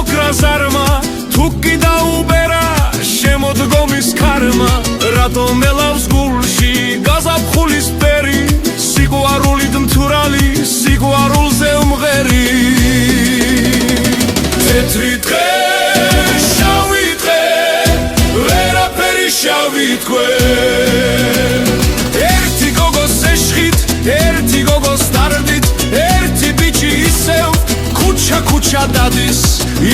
მოკრა ზარმა თუ კი დაუბერა შემოდგომის ქარმა რატომ ელავს გულში გაზაფხულის ფერი სიყვარულით მთვრალი სიყვარულზე უმღერი თეთრი დღე შავი დღე ვერაფერი შავი თქوي ერთი გოგოს ეშხით ერთი გოგოს დარდით ერთი ბიჭი ისევ ქუჩა დადის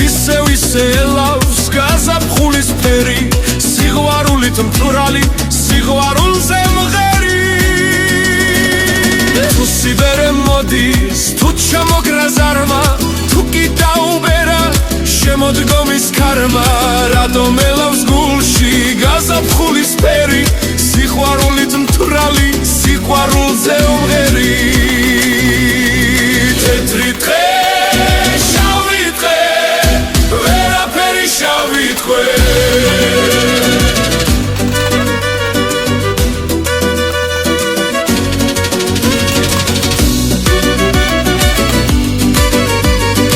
ისევ ელავს გაზაფხულის ფერი სიყვარულით მთვრალი სიყვარულზე მღერი თუ სიბერე მოდის თუ ჩამოგრა ზარმა თუ კი დაუბერა შემოდგომის ქარმა რატომ ელავს გულში გაზაფხულის ფერი სიყვარულით მთვრალი სიყვარულზე